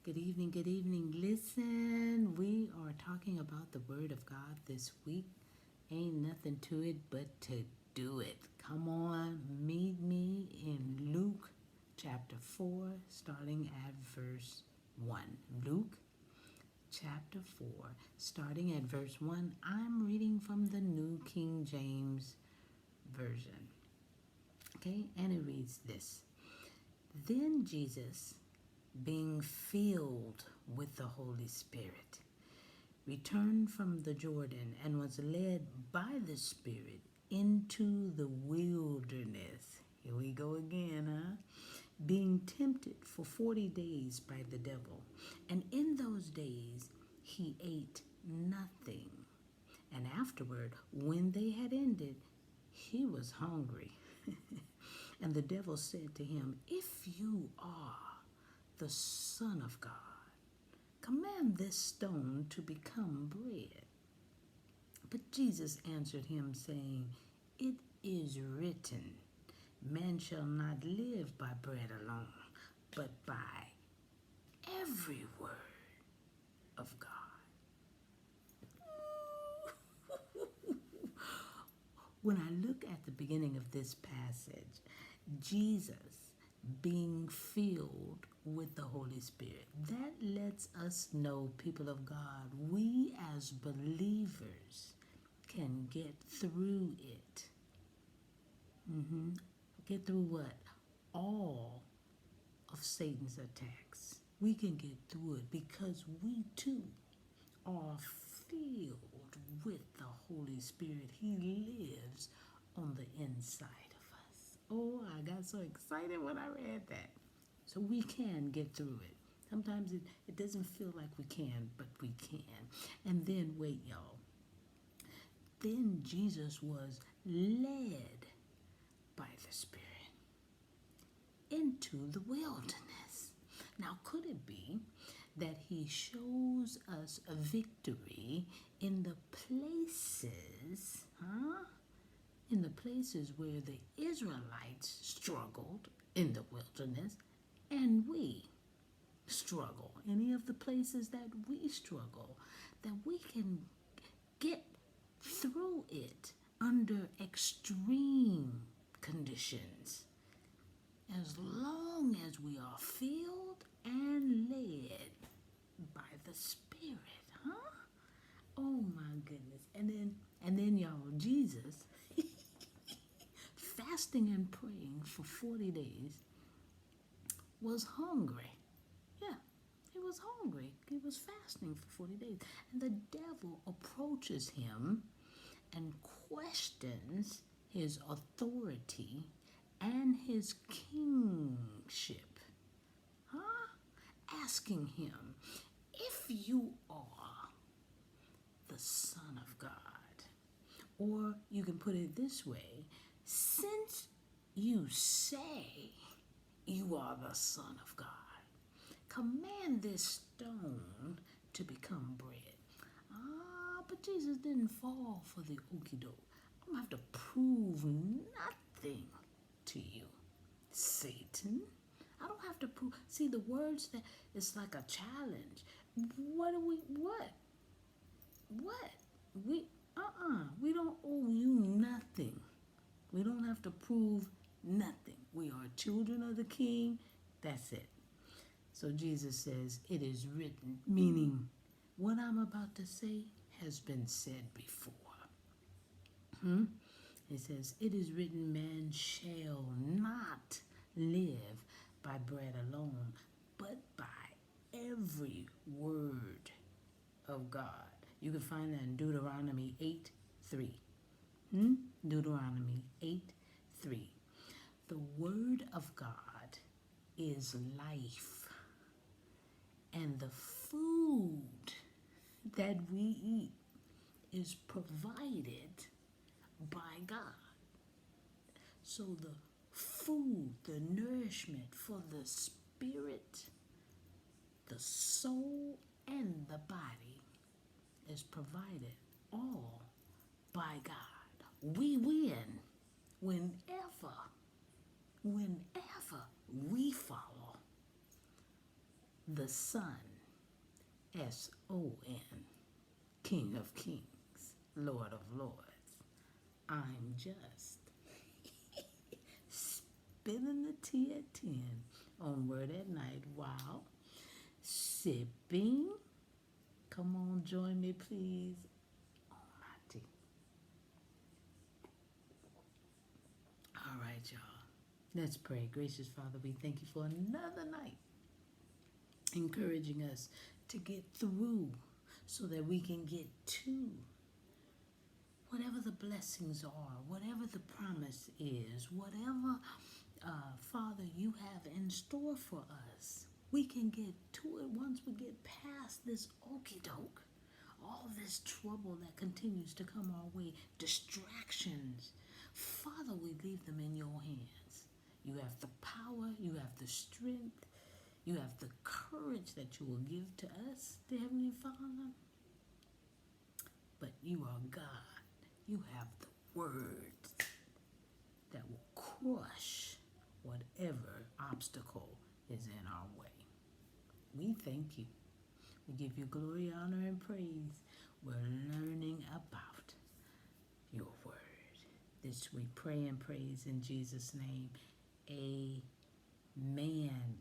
Good evening, good evening. Listen, we are talking about the Word of God this week. Ain't nothing to it but to do it. Come on, meet me in Luke chapter 4, starting at verse 1. Luke chapter 4, starting at verse 1. I'm reading from the New King James Version. Okay, and it reads this. Then Jesus, being filled with the Holy Spirit, returned from the Jordan and was led by the Spirit into the wilderness. Here we go again, huh? Being tempted for 40 days by the devil. And in those days he ate nothing. And afterward, when they had ended, he was hungry. And the devil said to him, "If you are the Son of God, command this stone to become bread." But Jesus answered him, saying, "It is written, man shall not live by bread alone, but by every word of God." When I look at the beginning of this passage, Jesus being filled with the Holy Spirit, that lets us know, people of God, we as believers can get through it. Get through what? All of Satan's attacks. We can get through it because we too are filled with the Holy Spirit. He lives on the inside of us. Oh, I got so excited when I read that. So we can get through it. Sometimes it doesn't feel like we can, but we can. And then, wait, y'all. Then Jesus was led by the Spirit into the wilderness. Now, could it be that he shows us a victory in the places, in the places where the Israelites struggled in the wilderness and we struggle? Any of the places that we struggle, that we can get through it under extreme conditions, as long as we are filled and led by the Spirit, huh? Oh my goodness. And then y'all, Jesus fasting and praying for 40 days was hungry. Yeah, he was hungry. He was fasting for 40 days. And the devil approaches him and questions his authority and his kingship, huh? Asking him, if you are the Son of God, or you can put it this way, since you say you are the Son of God, command this stone to become bread. But Jesus didn't fall for the okie doke. I don't have to prove nothing to you, Satan. I don't have to prove. See, the words, that it's like a challenge. What? We don't owe you nothing. We don't have to prove nothing. We are children of the King. That's it. So Jesus says, it is written, meaning what I'm about to say has been said before. It says, it is written, man shall not live by bread alone, but by every word of God. You can find that in Deuteronomy 8:3. Deuteronomy 8:3. The word of God is life, and the food that we eat is provided by God. So the food, the nourishment for the spirit, the soul, and the body is provided all by God. We win whenever we follow the Son, S-O-N, King of Kings, Lord of Lords. I'm just spilling the tea at 10 on Word at Night while sipping. Come on, join me, please, on my tea. All right, y'all. Let's pray. Gracious Father, we thank you for another night, encouraging us to get through so that we can get to whatever the blessings are, whatever the promise is, whatever, Father, you have in store for us. We can get to it once we get past this okie doke, all this trouble that continues to come our way, distractions. Father, we leave them in your hands. You have the power, you have the strength, you have the courage that you will give to us, dear Heavenly Father. But you are God. You have the words that will crush whatever obstacle is in our way. We thank you. We give you glory, honor, and praise. We're learning about your word. This we pray and praise in Jesus' name. Amen.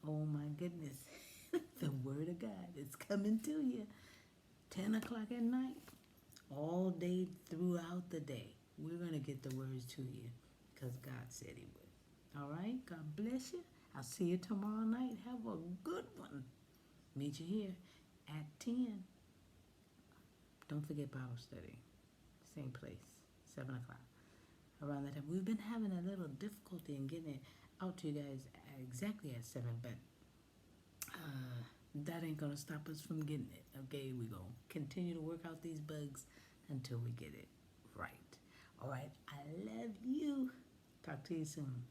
Oh my goodness. The word of God is coming to you. 10 o'clock at night. All day throughout the day. We're going to get the words to you because God said he would. All right? God bless you. I'll see you tomorrow night. Have a good one. Meet you here at 10. Don't forget Bible study. Same place. 7 o'clock. Around that time. We've been having a little difficulty in getting it out to you guys exactly at 7, but that ain't going to stop us from getting it. Okay, we're going to continue to work out these bugs until we get it right. All right, I love you. Talk to you soon.